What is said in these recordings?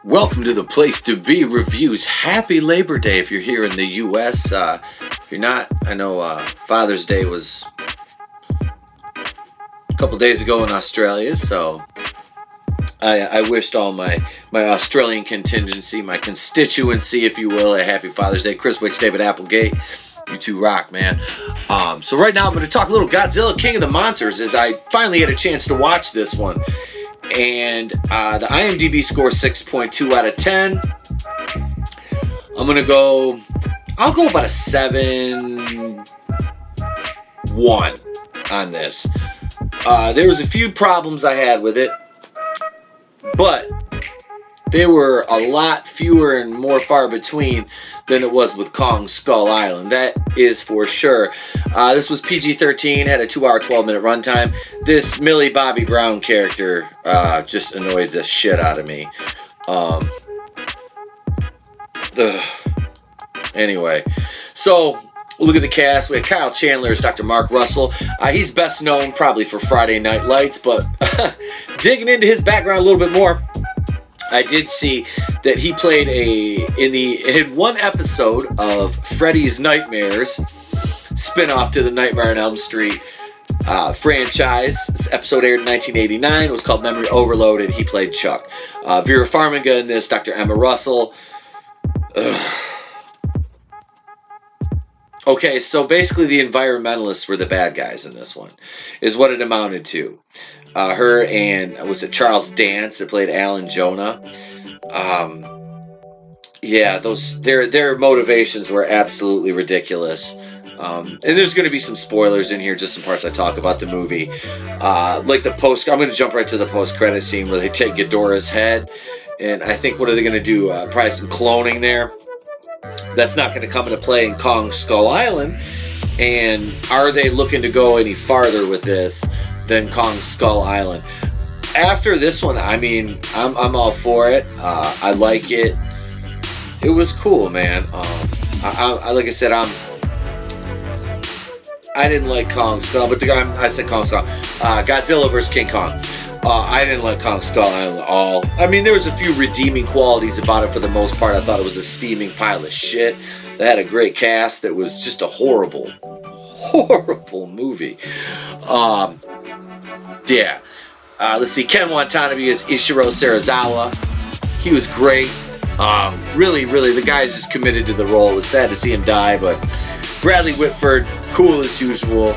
Welcome to the place to be reviews. Happy Labor Day if you're here in the U.S. If you're not, I know Father's Day was a couple days ago in Australia, so I wished all my Australian contingency, my constituency, if you will, a happy Father's Day. Chris Wicks, David Applegate, you two rock, man. So right now I'm going to talk a little Godzilla King of the Monsters, as I finally had a chance to watch this one. And the IMDb score 6.2 out of 10. I'll go about a 7-1 on this. There was a few problems I had with it, but they were a lot fewer and more far between than it was with Kong Skull Island. That is for sure. This was PG-13, had a 2-hour, 12-minute runtime. This Millie Bobby Brown character just annoyed the shit out of me. Anyway, so look at the cast. We had Kyle Chandler as Dr. Mark Russell. He's best known probably for Friday Night Lights, but digging into his background a little bit more, I did see that he played in one episode of Freddy's Nightmares, spin-off to the Nightmare on Elm Street franchise. This episode aired in 1989. It was called Memory Overload, and he played Chuck. Vera Farmiga in this, Dr. Emma Russell. Okay, so basically the environmentalists were the bad guys in this one, is what it amounted to. Her and, was it Charles Dance that played Alan Jonah? Their motivations were absolutely ridiculous. And there's going to be some spoilers in here, just some parts I talk about the movie. I'm going to jump right to the post-credit scene where they take Ghidorah's head, and I think what are they going to do? Probably some cloning there. That's not going to come into play in Kong Skull Island. And are they looking to go any farther with this than Kong Skull Island? After this one, I mean, I'm all for it. I like it. It was cool, man. Like I said, I didn't like Kong Skull, but I said Kong Skull. Godzilla vs. King Kong. I didn't like Kong Skull Island at all. I mean, there was a few redeeming qualities about it for the most part. I thought it was a steaming pile of shit. They had a great cast. It was just a horrible movie. Let's see. Ken Watanabe is Ishiro Serizawa. He was great. Really, the guy is just committed to the role. It was sad to see him die, but Bradley Whitford, cool as usual.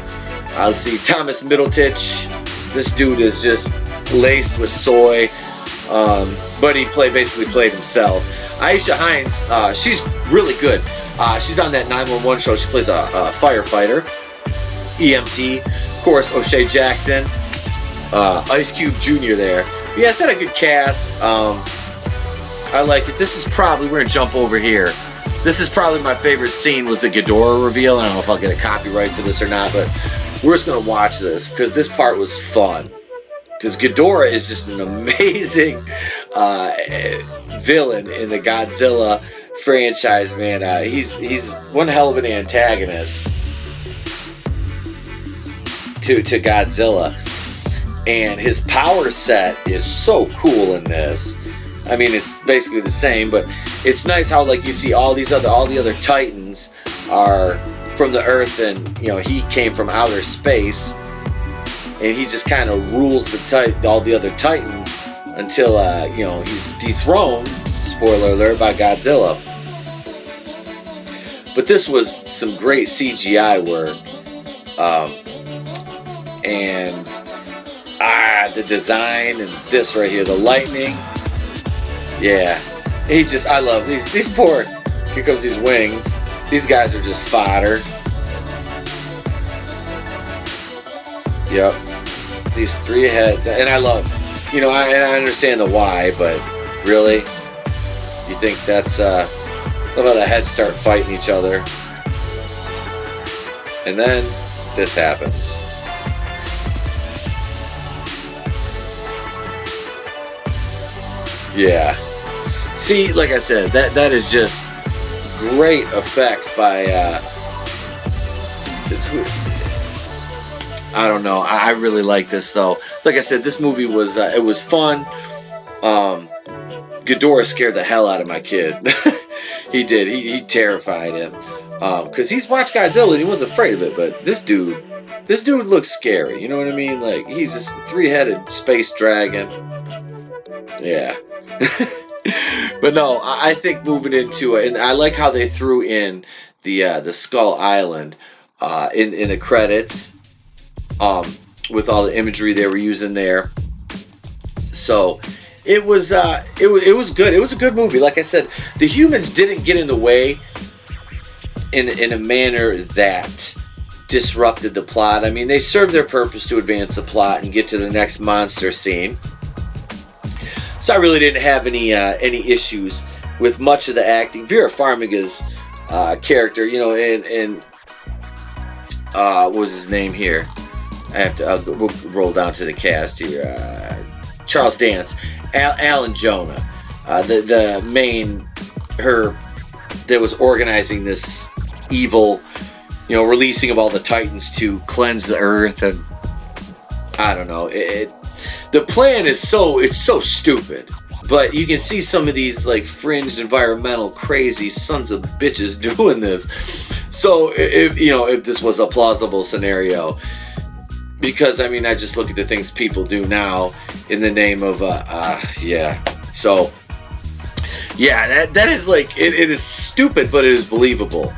Let's see. Thomas Middletich. This dude is just laced with soy, but he basically played himself. Aisha Hines, she's really good. She's on that 911 show. She plays a firefighter, EMT. Of course, O'Shea Jackson, Ice Cube Jr. there. But yeah, it's had a good cast. I like it. We're going to jump over here. This is probably my favorite scene, was the Ghidorah reveal. I don't know if I'll get a copyright for this or not, but we're just going to watch this because this part was fun. Because Ghidorah is just an amazing villain in the Godzilla franchise, man. He's one hell of an antagonist to Godzilla. And his power set is so cool in this. I mean, it's basically the same, but it's nice how, like, you see all the other Titans are from the Earth, and he came from outer space, and he just kind of rules all the other Titans until he's dethroned. Spoiler alert, by Godzilla. But this was some great CGI work, and the design, and this right here, the lightning. Yeah, I love these poor. Here comes these wings. These guys are just fodder. Yep. These three heads. And I love, I understand the why, but really? You think that's, look how the heads start fighting each other. And then this happens. Yeah. See, like I said, that is just great effects by I don't know. I really like this though. Like I said, this movie was it was fun. Ghidorah scared the hell out of my kid. He did. He terrified him. Because he's watched Godzilla and he wasn't afraid of it. But this dude looks scary. You know what I mean? Like, he's this 3-headed space dragon. Yeah. But no, I think moving into it, and I like how they threw in the Skull Island in the credits, with all the imagery they were using there. So it was good. It was a good movie. Like I said, the humans didn't get in the way in a manner that disrupted the plot. I mean, they served their purpose to advance the plot and get to the next monster scene. So I really didn't have any issues with much of the acting. Vera Farmiga's character, you know, and what was his name here? I have to we'll roll down to the cast here. Charles Dance, Alan Jonah, the main that was organizing this evil, you know, releasing of all the Titans to cleanse the earth, and I don't know. The plan is so stupid, but you can see some of these like fringe environmental crazy sons of bitches doing this. So if this was a plausible scenario, because I mean I just look at the things people do now in the name of So yeah, that is like it is stupid, but it is believable.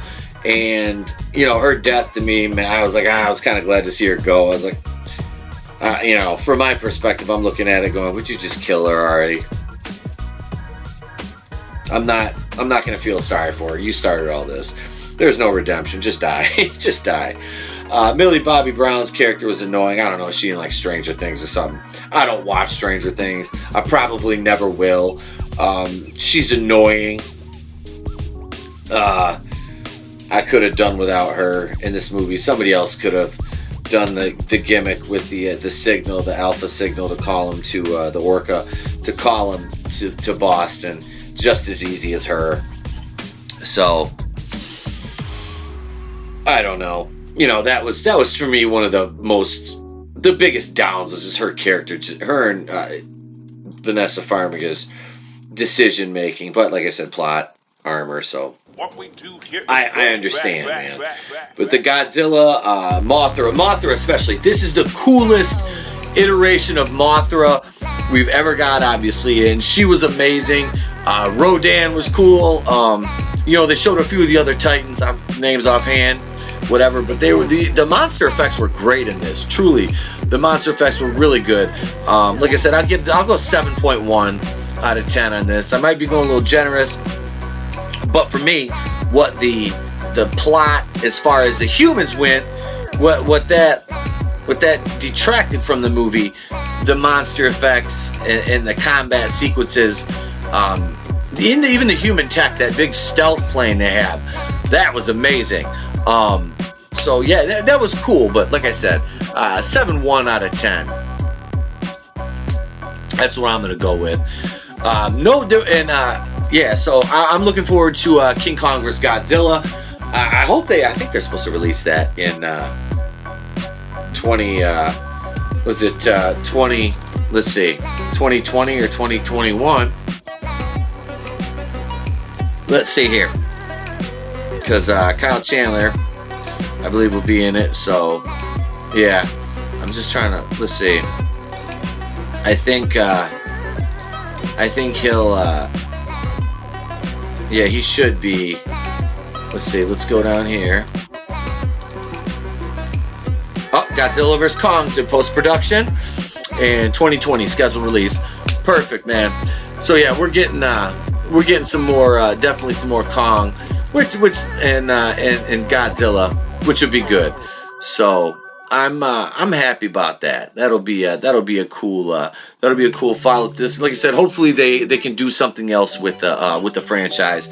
And you know, her death to me, man, I was like, I was kind of glad to see her go. I was like, you know, from my perspective, I'm looking at it going, would you just kill her already? I'm not gonna feel sorry for her. You started all this. There's no redemption. Just die. Just die. Millie Bobby Brown's character was annoying. I don't know, she didn't like Stranger Things or something. I don't watch Stranger Things. I probably never will. She's annoying. I could have done without her in this movie. Somebody else could have done the gimmick with the signal, the alpha signal to call him to the Orca, to call him to Boston, just as easy as her. So I don't know. You know, that was for me one of the biggest downs was just her character, her and Vanessa Farmiga's decision making. But like I said, plot, armor, so what we do here I understand, man. But the Godzilla, Mothra especially, this is the coolest iteration of Mothra we've ever got, obviously, and she was amazing. Rodan was cool. You know, they showed a few of the other Titans, names offhand, whatever, but they were the monster effects were great in this. Truly, the monster effects were really good. Like I said, I'll go 7.1 out of 10 on this. I might be going a little generous, but for me, what the plot as far as the humans went, what that detracted from the movie, the monster effects and the combat sequences, even the human tech, that big stealth plane they have, that was amazing. So yeah, that was cool. But like I said, 7.1 out of 10. That's what I'm gonna go with. So I'm looking forward to King Kong vs. Godzilla. I think they're supposed to release that in 2020 or 2021. Let's see here, because Kyle Chandler, I believe, will be in it. So yeah, I'm just trying to, let's see. I think he'll he should be. Let's see, let's go down here. Oh, Godzilla vs. Kong's in post-production and 2020 scheduled release. Perfect, man. So yeah, we're getting some more, definitely some more Kong, which and Godzilla, which would be good. So I'm happy about that. That'll be a cool follow to this. Like I said, hopefully they can do something else with the franchise.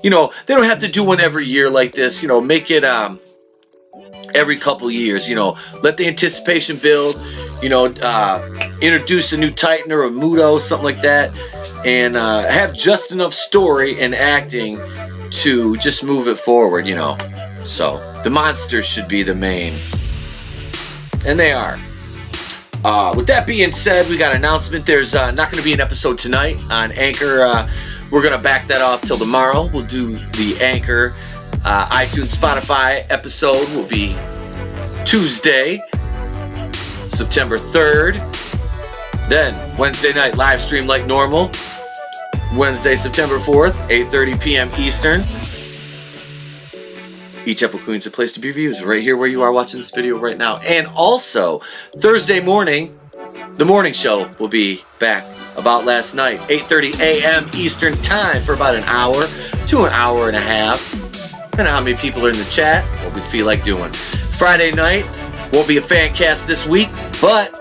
You know, they don't have to do one every year like this. You know, make it every couple years. You know, let the anticipation build. You know, introduce a new Titan or a Muto, something like that, and have just enough story and acting to just move it forward. You know, so the monsters should be the main, and they are. With that being said, we got an announcement. There's not going to be an episode tonight on Anchor. We're going to back that off till tomorrow. We'll do the Anchor, iTunes, Spotify episode will be Tuesday, September 3rd. Then Wednesday night live stream like normal. Wednesday, September 4th, 8:30 p.m. Eastern. Each Apple Queen's a place to be viewed right here where you are watching this video right now. And also, Thursday morning, the morning show will be back about last night, 8:30 a.m. Eastern time for about an hour to an hour and a half. Depending on how many people are in the chat, what we feel like doing. Friday night, won't be a fan cast this week, but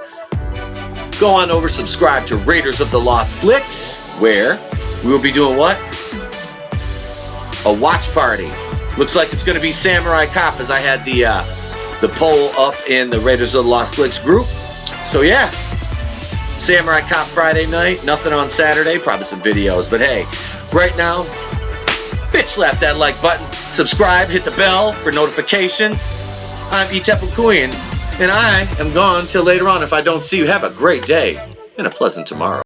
go on over, subscribe to Raiders of the Lost Flicks, where we will be doing what? A watch party. Looks like it's going to be Samurai Cop, as I had the poll up in the Raiders of the Lost Flicks group. So yeah, Samurai Cop Friday night, nothing on Saturday, probably some videos. But hey, right now, bitch slap that like button, subscribe, hit the bell for notifications. I'm Etep Queen, and I am gone till later on. If I don't see you, have a great day and a pleasant tomorrow.